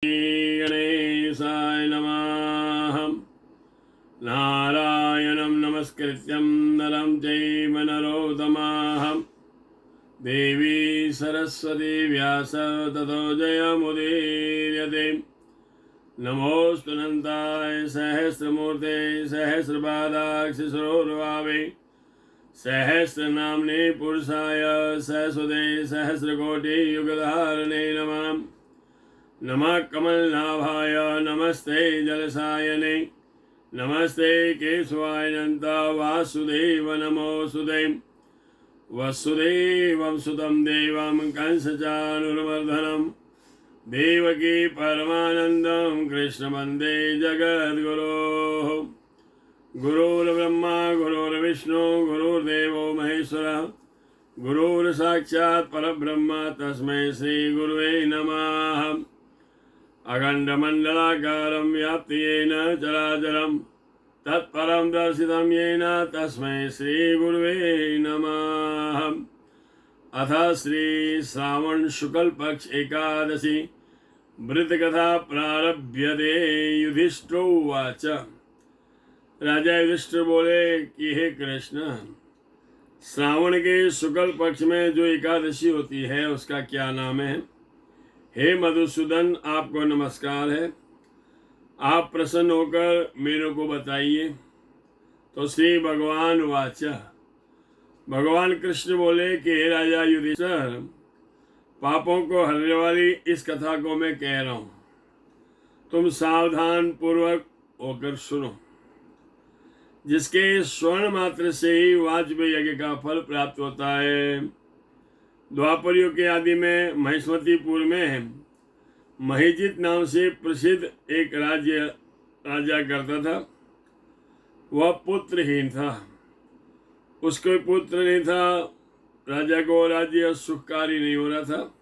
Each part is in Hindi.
गणेशाय नमः। नारायणं नमस्कृत्यं नरं चैव नरोत्तमं देवी सरस्वती व्यास ततो जयमुदीरयते। नमोऽस्तु अनन्ताय सहस्रमूर्ते सहस्रपादाक्षिसरोर्भावे सहस्रनाम्ने पुरुषाय सहस्रदे सहस्रकोटियुगधारणे नमः। नमः कमलनाभाय नमस्ते जलसायने नमस्ते केशवाय अनंता वासुदेव नमोऽस्तुते। वसुदेवं सुतं देवं कंसचाणूरमर्दनं देवकी परमानन्दं कृष्ण वन्दे जगद्गुरोः। गुरुर्ब्रह्मा गुरुर्विष्णु गुरुर्देवो महेश्वरः गुरुर्साक्षात् परब्रह्म तस्मै श्रीगुरुवे नमः। अखण्डमण्डलाकारं व्याप्तेन चराचरं तत्परं दर्शितं येन तस्मै श्रीगुरुवे नमः। अथ श्री श्रावण शुक्ल पक्ष एकादशी वृत्तकथा प्रारभ्यते। युधिष्ठिरोवाच। राजा युधिष्ठिर बोले कि हे कृष्ण, श्रावण के शुक्ल पक्ष में जो एकादशी होती है उसका क्या नाम है? हे मधुसूदन, आपको नमस्कार है। आप प्रसन्न होकर मेरे को बताइए। तो श्री भगवान वाच। भगवान कृष्ण बोले कि हे राजा युधिष्ठिर, पापों को हरने वाली इस कथा को मैं कह रहा हूँ, तुम सावधान पूर्वक होकर सुनो। जिसके स्वर्ण मात्र से ही वाजपेयी यज्ञ का फल प्राप्त होता है। द्वापर युग के आदि में महिष्मतीपुर में महिजित नाम से प्रसिद्ध एक राजा करता था। वह पुत्रहीन था, उसको पुत्र नहीं था। राजा को राज्य सुखकारी नहीं हो रहा था,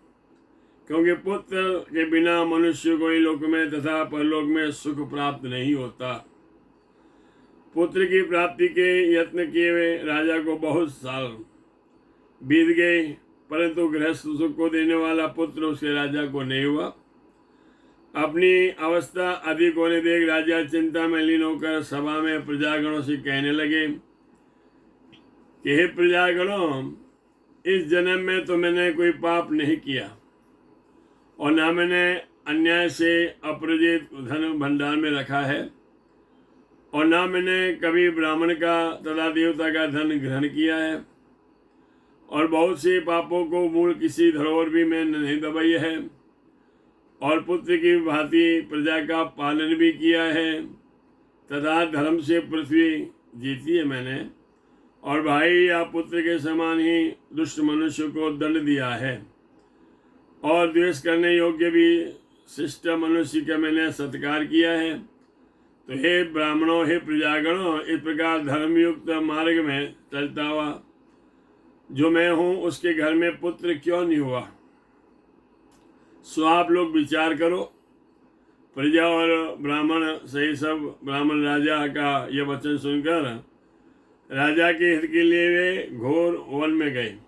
क्योंकि पुत्र के बिना मनुष्य को लोक में तथा परलोक में सुख प्राप्त नहीं होता। पुत्र की प्राप्ति के यत्न किए हुए राजा को बहुत साल बीत गए, परंतु गृहस्थ सुख को देने वाला पुत्र उसके राजा को नहीं हुआ। अपनी अवस्था अधिक होने देख राजा चिंता में लीन होकर सभा में प्रजागणों से कहने लगे कि हे प्रजागणों, इस जन्म में तो मैंने कोई पाप नहीं किया और ना मैंने अन्याय से अपराजित धन भंडार में रखा है, और ना मैंने कभी ब्राह्मण का तथा देवता का धन ग्रहण किया है, और बहुत से पापों को मूल किसी धरोहर भी मैंने नहीं दबाई है, और पुत्र की भांति प्रजा का पालन भी किया है तथा धर्म से पृथ्वी जीती है मैंने, और भाई या पुत्र के समान ही दुष्ट मनुष्य को दंड दिया है, और द्वेष करने योग्य भी शिष्ट मनुष्य का मैंने सत्कार किया है। तो हे ब्राह्मणों, हे प्रजागणों, इस प्रकार धर्मयुक्त मार्ग में चलता हुआ जो मैं हूँ उसके घर में पुत्र क्यों नहीं हुआ? सो आप लोग विचार करो। प्रजा और ब्राह्मण सही सब ब्राह्मण राजा का यह वचन सुनकर राजा के हित के लिए वे घोर वन में गए।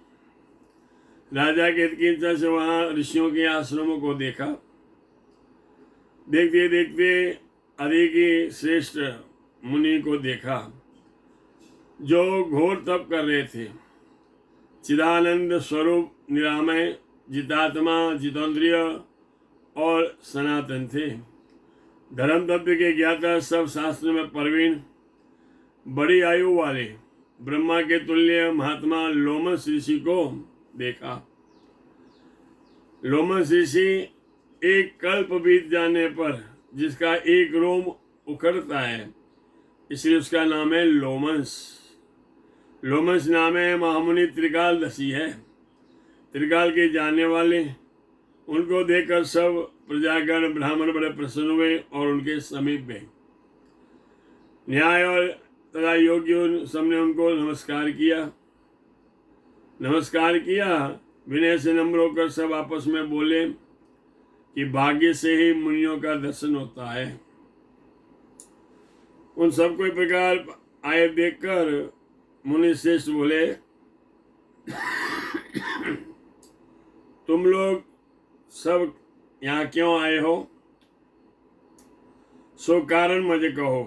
राजा के हित की इच्छा से वहाँ ऋषियों के आश्रमों को देखा। देखते देखते अधिक ही श्रेष्ठ मुनि को देखा जो घोर तप कर रहे थे। चिदानंद स्वरूप, निरामय, जितात्मा, जितेंद्रिय और सनातन थे। धर्म तत्व के ज्ञाता, सब शास्त्र में प्रवीण, बड़ी आयु वाले ब्रह्मा के तुल्य महात्मा लोमस ऋषि को देखा। लोमस ऋषि एक कल्प बीत जाने पर जिसका एक रोम उखड़ता है, इसलिए उसका नाम है लोमस। लोमस नाम है महामुनि त्रिकालदर्शी है, त्रिकाल के जानने वाले। उनको देखकर सब प्रजागण ब्राह्मण बड़े प्रसन्न हुए और उनके समीप गए। न्याय और तथा योग्य सबने उनको नमस्कार किया। विनय से नम्र होकर सब आपस में बोले कि भाग्य से ही मुनियों का दर्शन होता है। उन सबको एक प्रकार आए देखकर मुनि श्रेष्ठ बोले, तुम लोग सब यहाँ क्यों आए हो? सो कारण मुझे कहो,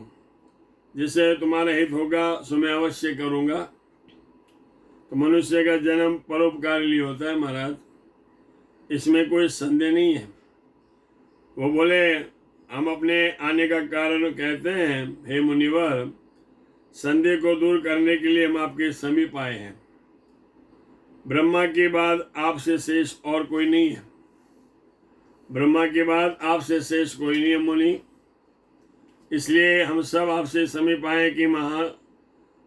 जिससे तुम्हारा हित होगा सो मैं अवश्य करूँगा। तो मनुष्य का जन्म परोपकार के लिए होता है महाराज, इसमें कोई संदेह नहीं है। वो बोले हम अपने आने का कारण कहते हैं, हे मुनिवर, संदेह को दूर करने के लिए हम आपके समीप आए हैं। ब्रह्मा के बाद आपसे शेष और कोई नहीं है। ब्रह्मा के बाद आपसे शेष कोई नहीं है मुनि, इसलिए हम सब आपसे समीप आए कि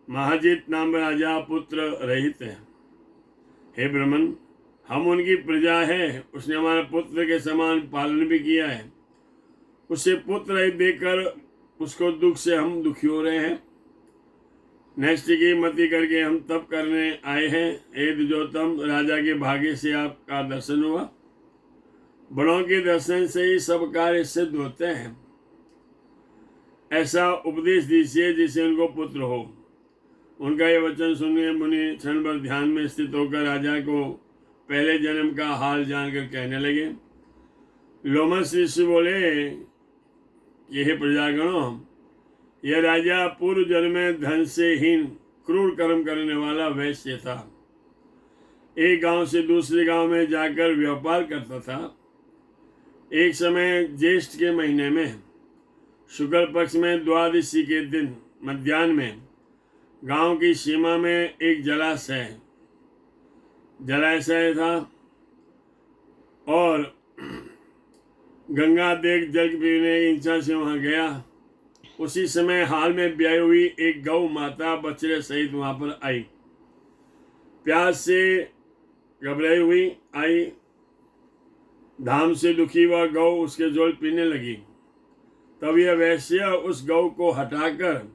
महाजित नाम राजा पुत्र रहित है। हे ब्रह्मन, हम उनकी प्रजा है, उसने हमारे पुत्र के समान पालन भी किया है। उसे पुत्र रहित देखकर उसको दुख से हम दुखी हो रहे हैं। नष्ट की मति करके हम तप करने आए हैं। हे द्विजोत्तम, राजा के भाग्य से आपका दर्शन हुआ। बड़ों के दर्शन से ही सब कार्य सिद्ध होते हैं। ऐसा उपदेश दीजिए जिससे उनको पुत्र हो। उनका ये वचन सुनने मुनि क्षण भर ध्यान में स्थित होकर राजा को पहले जन्म का हाल जानकर कहने लगे। लोमस ऋषि बोले कि हे प्रजागणों, यह राजा पूर्व जन्म में धन से हीन क्रूर कर्म करने वाला वैश्य था। एक गांव से दूसरे गांव में जाकर व्यापार करता था। एक समय ज्येष्ठ के महीने में शुक्ल पक्ष में द्वादशी के दिन मध्याह्न में गांव की सीमा में एक जलाशय था और गंगा देख जल पीने की इच्छा से वहां गया। उसी समय हाल में ब्याही हुई एक गौ माता बछड़े सहित वहां पर आई। प्यास से घबराई हुई आई। धाम से दुखी वह गौ उसके जल पीने लगी। तब यह वैश्य उस गौ को हटाकर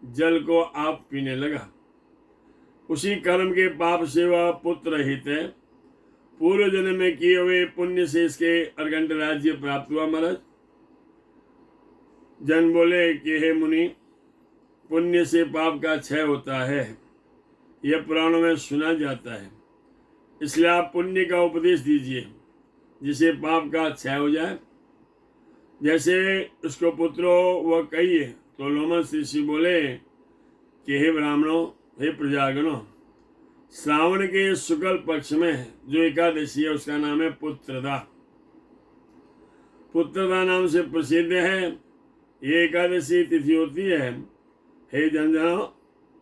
जल को आप पीने लगा। उसी कर्म के पाप से वह पुत्र रहित है। पूर्व जन्म में किए हुए पुण्य से इसके अर्घंट राज्य प्राप्त हुआ। महाराज जन बोले कि हे मुनि, पुण्य से पाप का क्षय होता है, यह पुराणों में सुना जाता है। इसलिए आप पुण्य का उपदेश दीजिए जिसे पाप का क्षय हो जाए। जैसे उसको पुत्र हो वह कहिए। तो लोमस ऋषि बोले कि हे ब्राह्मणों, हे प्रजागणों, श्रावण के शुक्ल पक्ष में जो एकादशी है उसका नाम है पुत्रदा। पुत्रदा नाम से प्रसिद्ध है। ये एकादशी तिथि होती है। हे जनजनों,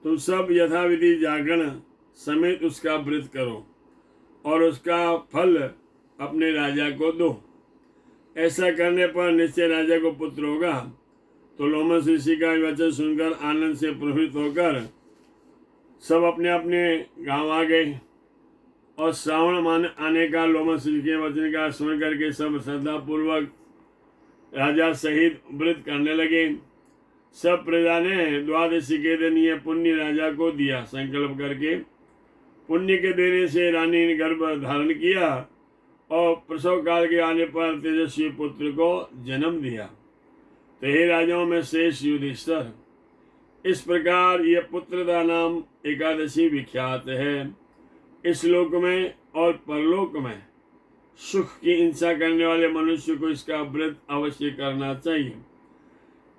तुम सब यथाविधि जागरण समेत उसका व्रत करो और उसका फल अपने राजा को दो। ऐसा करने पर निश्चय राजा को पुत्र होगा। तो लोमस ऋषि का वचन सुनकर आनंद से प्रभावित होकर सब अपने अपने गांव आ गए और श्रावण आने का लोमस ऋषि के वचन का स्मरण करके सब श्रद्धा पूर्वक राजा सहित व्रत करने लगे। सब प्रजा ने द्वादशी के दिन यह पुण्य राजा को दिया। संकल्प करके पुण्य के देने से रानी ने गर्भ धारण किया और प्रसव काल के आने पर तेजस्वी पुत्र को जन्म दिया। तो हे राजाओं में शेष युधिष्ठिर, इस प्रकार यह पुत्रदा नाम एकादशी विख्यात है। इस लोक में और परलोक में सुख की इच्छा करने वाले मनुष्य को इसका व्रत अवश्य करना चाहिए।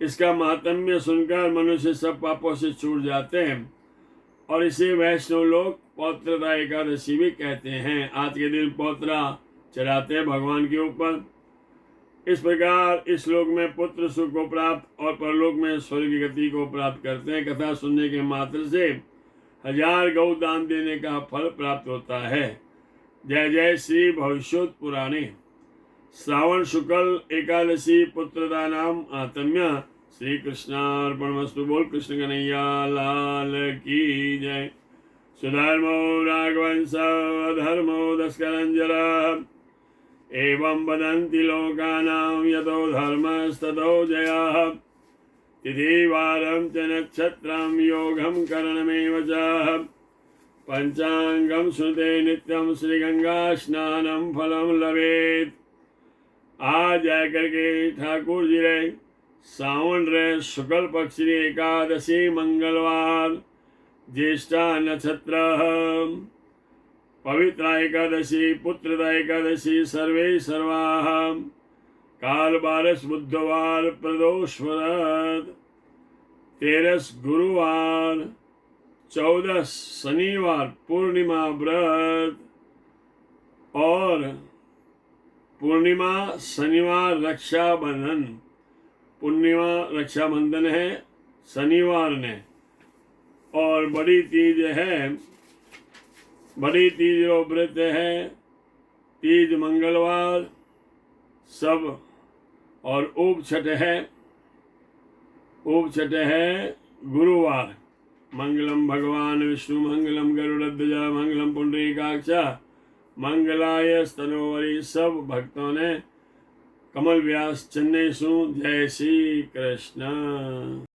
इसका महात्म्य सुनकर मनुष्य सब पापों से छूट जाते हैं और इसे वैष्णव लोग पौत्रदा एकादशी भी कहते हैं। आज के दिन पौत्रा चढ़ाते हैं भगवान के ऊपर। इस प्रकार इस श्लोक में पुत्र सुख को प्राप्त और परलोक में स्वर्ग की गति को प्राप्त करते हैं। कथा सुनने के मात्र से 1000 गौ दान देने का फल प्राप्त होता है। जय जय श्री भविष्योत पुराणे। श्रावण शुक्ल एकादशी पुत्रदा नाम आतम्य। श्री कृष्णार्पणमस्तु। बोल कृष्ण कन्हैया लाल की जय। सुधर्मो राघवंश अधर्मो दस्करंजर एवं वदन्ति लोकानां यतो धर्मस्ततो जयः। तिथिवारं च नक्षत्रं योगं करणमेव च। पंचांगम सुनते नित्यम श्री गंगा स्नानम फलम लभेत। आज जाकर के ठाकुर जी रे सावन रे शुक्ल पक्ष एकादशी मंगलवार ज्येष्ठा नक्षत्र पवित्र एकादशी पुत्रदा एकादशी सर्वे सर्वाः काल 12 बुधवार प्रदोष व्रत, 13 गुरुवार, 14 शनिवार पूर्णिमा व्रत और पूर्णिमा शनिवार रक्षाबंधन। पूर्णिमा रक्षाबंधन है शनिवार ने, और बड़ी तीज है, बड़ी तीज रो व्रत है, तीज मंगलवार सब, और उप छठ है, उप छठ है गुरुवार। मंगलम भगवान विष्णु मंगलम गरुड़ध्वज मंगलम पुंडरीकाक्ष मंगलाय स्तनोवरी। सब भक्तों ने कमल व्यास चेन्नई सु जय श्री कृष्ण।